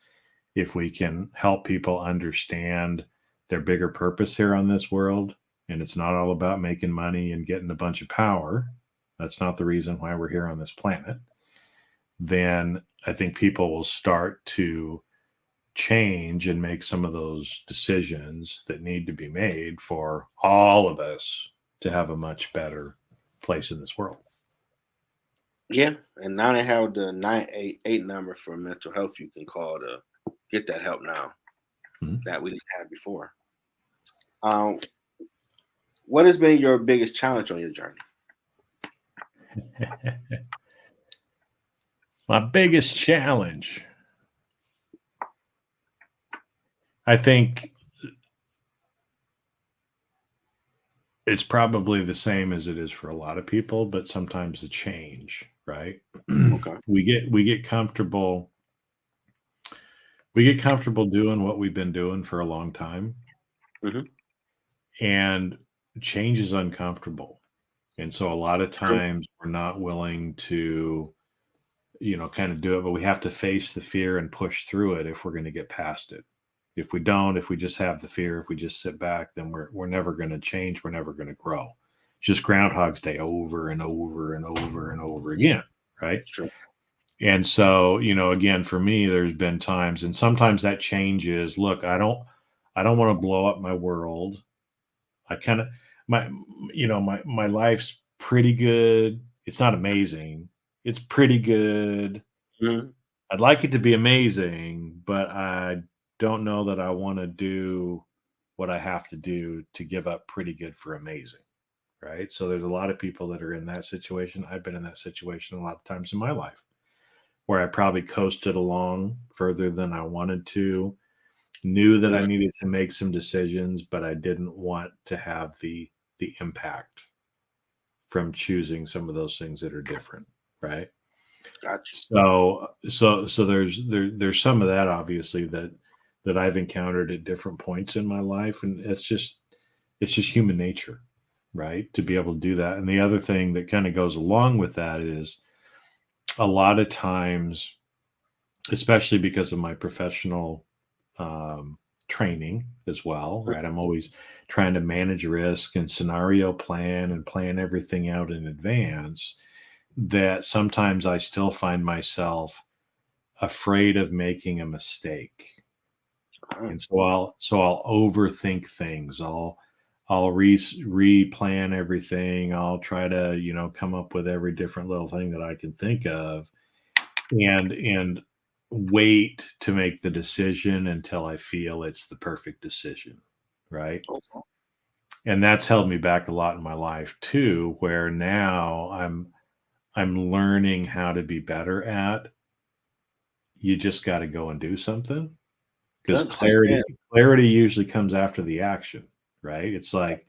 if we can help people understand their bigger purpose here on this world, and it's not all about making money and getting a bunch of power, that's not the reason why we're here on this planet, then I think people will start to change and make some of those decisions that need to be made for all of us to have a much better place in this world. Yeah. And now they have the 988 number for mental health you can call to get that help now Mhm. that we didn't have before. Um, what has been your biggest challenge on your journey? My biggest challenge, I think, it's probably the same as it is for a lot of people, but sometimes the change, right? Okay. we get comfortable. We get comfortable doing what we've been doing for a long time, Hmm. and change is uncomfortable. And so a lot of True. times we're not willing to, kind of do it, but we have to face the fear and push through it if we're going to get past it. If we don't, if we just have the fear, if we just sit back, then we're never going to change. We're never going to grow. It's just Groundhog's Day over and over and over and over again, right? True. And so, again, for me, there's been times, and sometimes that changes. Look, I don't want to blow up my world. I kind of my my life's pretty good. It's not amazing. it's pretty good. Mhm. I'd like it to be amazing, but I don't know that I want to do what I have to do to give up pretty good for amazing. Right. So there's a lot of people that are in that situation. I've been in that situation a lot of times in my life where I probably coasted along further than I wanted to, knew that I Yeah, needed to make some decisions, but I didn't want to have the impact from choosing some of those things that are different. Right. got you. So there's some of that obviously that I've encountered at different points in my life, and it's just human nature, right? To be able to do that. And the other thing that kind of goes along with that is a lot of times, especially because of my professional training as well, right? I'm always trying to manage risk and scenario plan and plan everything out in advance. That sometimes I still find myself afraid of making a mistake, Uh, and so I'll overthink things. I'll replan everything. I'll try to come up with every different little thing that I can think of, and wait to make the decision until I feel it's the perfect decision, right? okay. And that's held me back a lot in my life too, where now I'm learning how to be better at, you just got to go and do something, because Yep, step in. clarity usually comes after the action, right? It's like,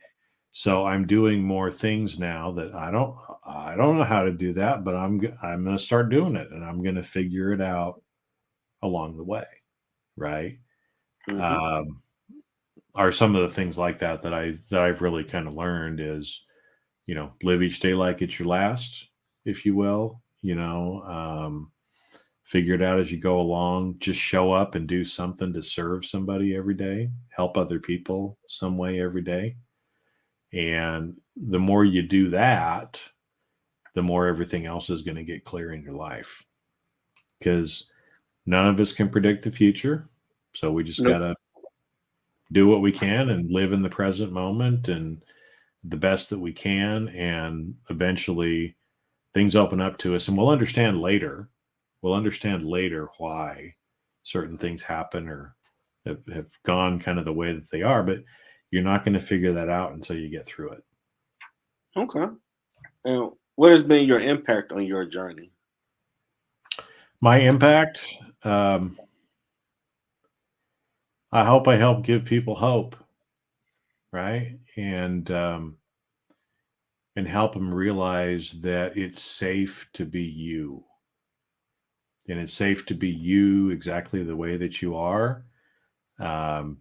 so I'm doing more things now that I don't know how to do that, but I'm going to start doing it, and I'm going to figure it out along the way, right? Mhm. um are some of the things like that I've really kind of learned is, live each day like it's your last, if you will. Figure it out as you go along. Just show up and do something to serve somebody every day, help other people some way every day. And the more you do that, the more everything else is going to get clear in your life, because none of us can predict the future. So we just got Nope. to do what we can and live in the present moment and the best that we can. And eventually things open up to us, and we'll understand later why certain things happen or have gone kind of the way that they are, but you're not going to figure that out until you get through it. Okay. And what has been your impact on your journey? My impact, um, I hope I help give people hope, right? And help them realize that it's safe to be you, and it's safe to be you exactly the way that you are. Um,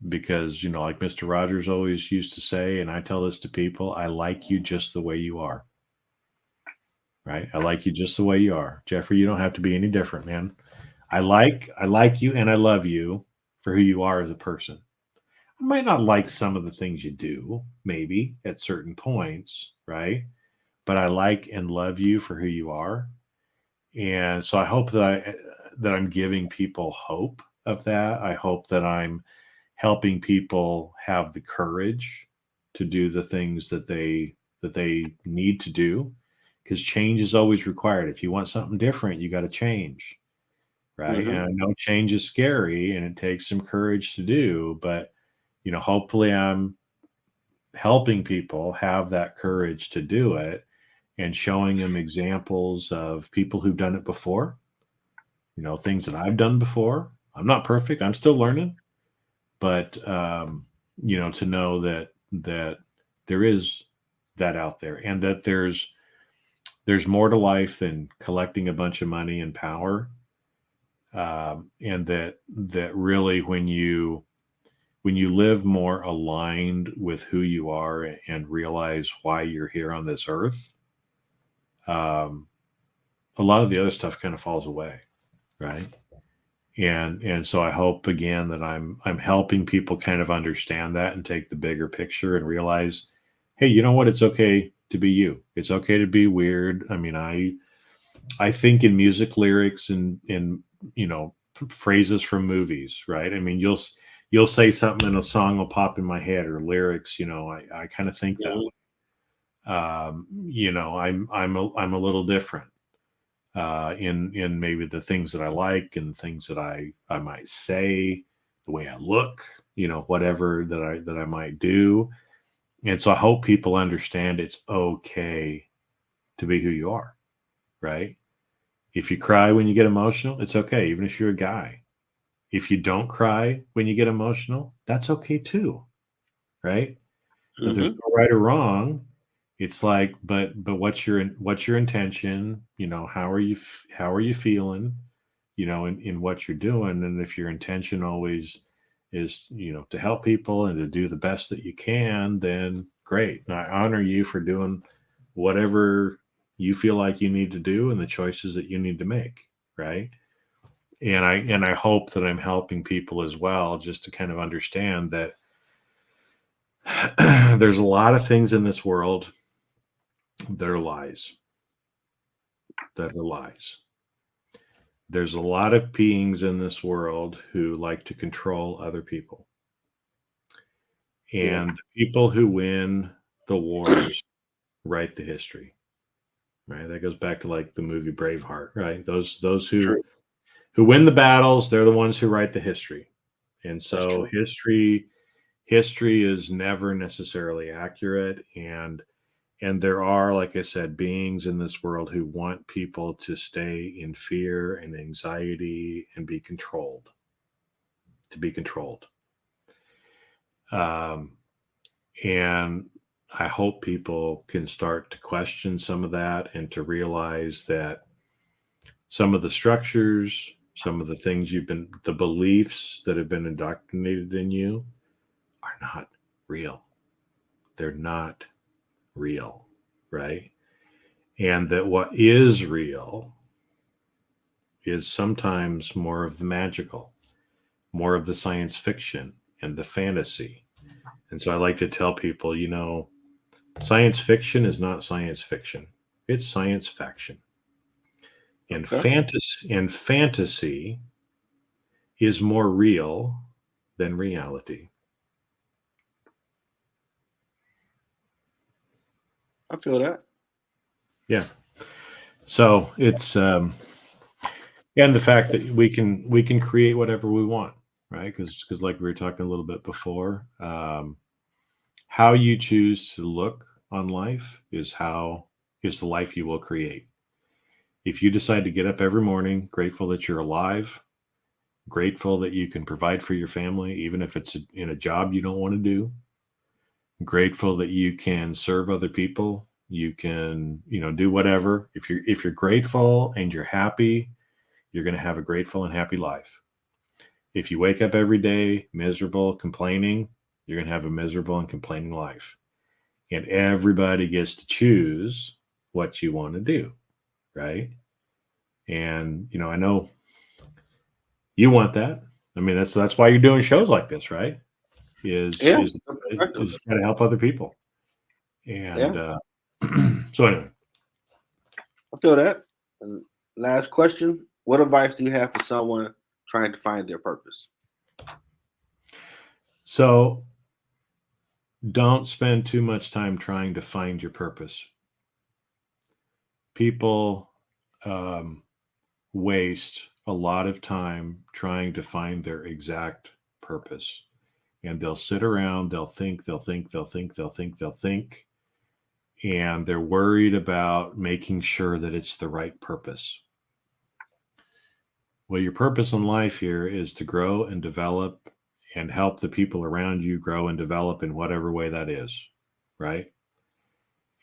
because like Mr. Rogers always used to say, and I tell this to people, I like you just the way you are. Right? I like you just the way you are. Jeffrey, you don't have to be any different, man. I like you, and I love you for who you are as a person. I might not like some of the things you do, maybe at certain points, right? But I like and love you for who you are. And so I hope that I'm giving people hope of that. I hope that I'm helping people have the courage to do the things that they need to do, because change is always required. If you want something different, you got to change, right? And Mhm. I know change is scary and it takes some courage to do, but hopefully I'm helping people have that courage to do it, and showing them examples of people who've done it before, things that I've done before. I'm not perfect, I'm still learning, but to know that there is that out there, and that there's more to life than collecting a bunch of money and power. And that really, when you live more aligned with who you are and realize why you're here on this earth, um, a lot of the other stuff kind of falls away, right? And so I hope again that I'm helping people kind of understand that and take the bigger picture and realize, hey, you know what? It's okay to be you. It's okay to be weird. I mean, I think in music lyrics and in phrases from movies, right? I mean, you'll say something and a song will pop in my head, or lyrics. I kind of think that Mhm. way. I'm a little different. in maybe the things that I like and things that I might say, the way I look, whatever that I might do. And so I hope people understand it's okay to be who you are, right? If you cry when you get emotional, it's okay, even if you're a guy. If you don't cry when you get emotional, that's okay too, right? There's Mm-hmm. no right or wrong. It's like, but what's your intention? How are you feeling? In what you're doing, and if your intention always is, to help people and to do the best that you can, then great. And I honor you for doing whatever you feel like you need to do and the choices that you need to make, right? And I hope that I'm helping people as well, just to kind of understand that there's a lot of things in this world that are lies. That are lies. There's a lot of beings in this world who like to control other people. Yeah. And the people who win the wars write the history, right? That goes back to like the movie Braveheart, right? Those who True. win the battles, they're the ones who write the history. And That's so true. history is never necessarily accurate, and there are, like I said, beings in this world who want people to stay in fear and anxiety and be controlled, to be controlled. Um, and I hope people can start to question some of that and to realize that some of the structures, some of the things the beliefs that have been indoctrinated in you are not real. They're not real, right? And that what is real is sometimes more of the magical, more of the science fiction and the fantasy. And so I like to tell people, science fiction is not science fiction. It's science faction. And Okay. fantasy is more real than reality. I feel that. Yeah. So it's and the fact that we can create whatever we want, right? Because like we were talking a little bit before, how you choose to look on life is the life you will create. If you decide to get up every morning grateful that you're alive, grateful that you can provide for your family, even if it's in a job you don't want to do, grateful that you can serve other people, you can, do whatever. If you're grateful and you're happy, you're going to have a grateful and happy life. If you wake up every day miserable, complaining, you're going to have a miserable and complaining life. And everybody gets to choose what you want to do, right? And I know you want that. I mean, that's why you're doing shows like this, right? Is Yeah. is Good perspective. is trying to help other people. Yeah. And so anyway, I feel that. And last question: what advice do you have for someone trying to find their purpose? so don't spend too much time trying to find your purpose. People um, waste a lot of time trying to find their exact purpose. And they'll sit around, they'll think, and they're worried about making sure that it's the right purpose. Well, your purpose in life here is to grow and develop and help the people around you grow and develop in whatever way that is, right?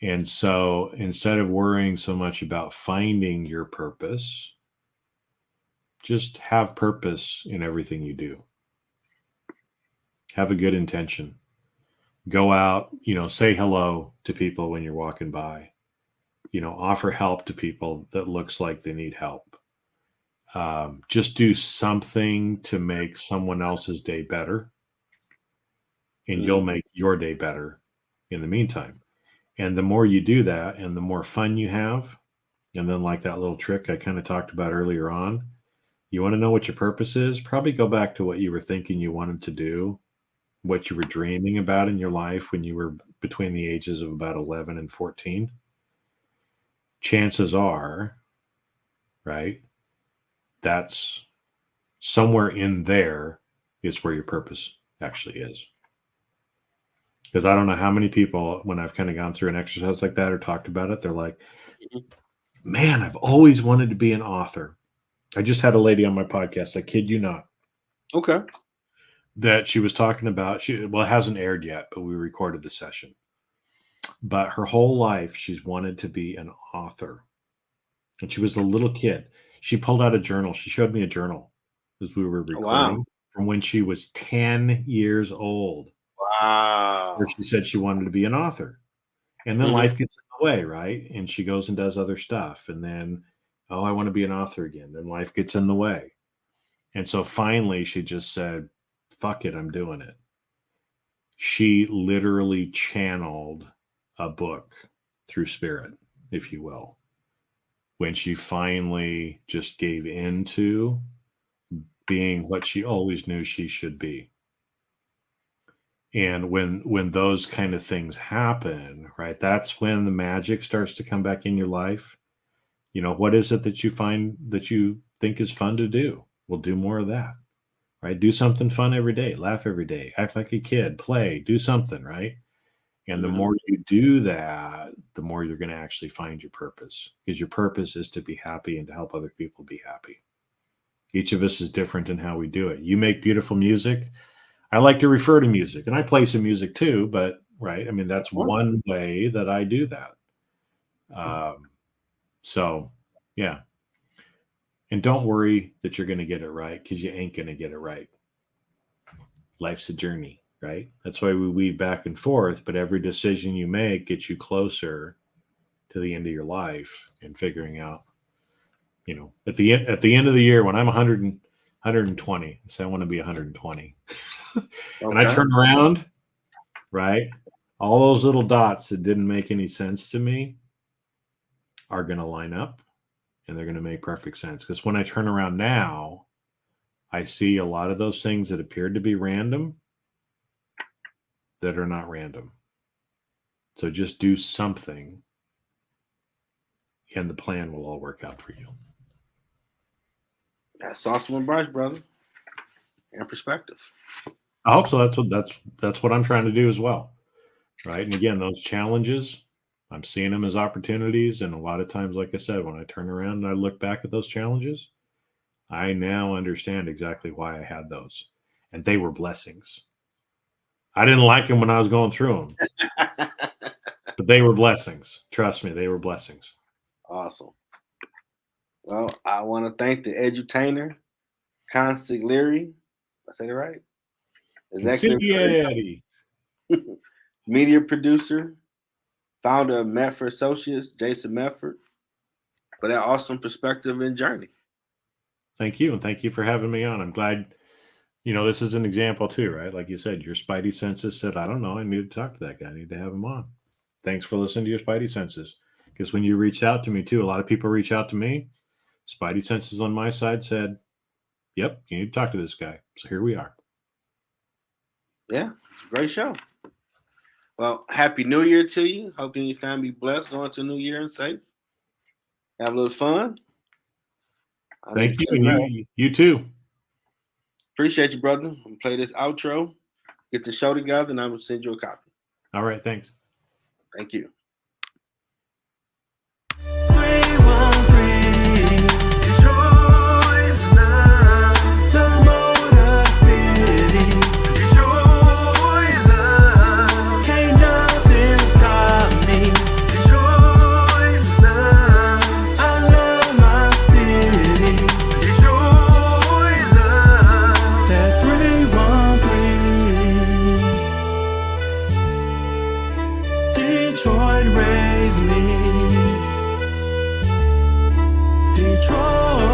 And so instead of worrying so much about finding your purpose, just have purpose in everything you do. Have a good intention. Go out, say hello to people when you're walking by, offer help to people that looks like they need help. Just do something to make someone else's day better, and you'll Mm, make your day better in the meantime. And the more you do that and the more fun you have, and then like that little trick I kind of talked about earlier on, you want to know what your purpose is? Probably go back to what you were thinking you wanted to do, what you were dreaming about in your life when you were between the ages of about 11 and 14. Chances are right? That's somewhere in there is where your purpose actually is. Because I don't know how many people, when I've kind of gone through an exercise like that or talked about it, they're like, man, I've always wanted to be an author. I just had a lady on my podcast, I kid you not. Okay. That she was talking about, it hasn't aired yet, but we recorded the session. But her whole life, she's wanted to be an author. And she was a little kid. She pulled out a journal. She showed me a journal as we were recording from when she was 10 years old. Wow. Where she said she wanted to be an author. And then life gets in the way, right? And she goes and does other stuff. And then, I want to be an author again. Then life gets in the way. And so finally she just said, fuck it, I'm doing it. She literally channeled a book through spirit, if you will, when she finally just gave into being what she always knew she should be. And when those kind of things happen, right, that's when the magic starts to come back in your life. What is it that you find that you think is fun to do? Well, do more of that, right? Do something fun every day, laugh every day, act like a kid, play, do something, right? And the more you do that, the more you're going to actually find your purpose, because your purpose is to be happy and to help other people be happy. Each of us is different in how we do it. You make beautiful music. I like to refer to music, and I play some music too, but right. I mean, that's one way that I do that. So yeah. And don't worry that you're going to get it right, because you ain't going to get it right. Life's a journey, right? That's why we weave back and forth, but every decision you make gets you closer to the end of your life and figuring out, at the end of the year when I'm 120, so I want to be 120. And I turn around, right? All those little dots that didn't make any sense to me are going to line up, and they're going to make perfect sense. Because when I turn around now, I see a lot of those things that appeared to be random that are not random. So just do something, and the plan will all work out for you. That's awesome advice, brother. And perspective. I hope so. That's what I'm trying to do as well, right? And again, those challenges, I'm seeing them as opportunities. And a lot of times, like I said, when I turn around and I look back at those challenges, I now understand exactly why I had those, and they were blessings. I didn't like them when I was going through them, but they were blessings. Trust me, they were blessings. Awesome. Well, I want to thank the Edutainer, Consiglieve. I said it right? Consiglieve. Media producer, founder of Mefford Associates, Jason Mefford, for that awesome perspective and journey. Thank you. And thank you for having me on. I'm glad, this is an example too, right? Like you said, your spidey senses said, I don't know, I need to talk to that guy. I need to have him on. Thanks for listening to your spidey senses. Because when you reached out to me too, a lot of people reach out to me. Spidey senses on my side said, yep, you need to talk to this guy. So here we are. Yeah, great show. Well, happy New Year to you. Hope you and your family be blessed going to New Year and safe. Have a little fun. Thank you. And you too. Appreciate you, brother. I'm going to play this outro, get the show together, and I'm going to send you a copy. All right. Thanks. Thank you. Detroit raised me. Detroit.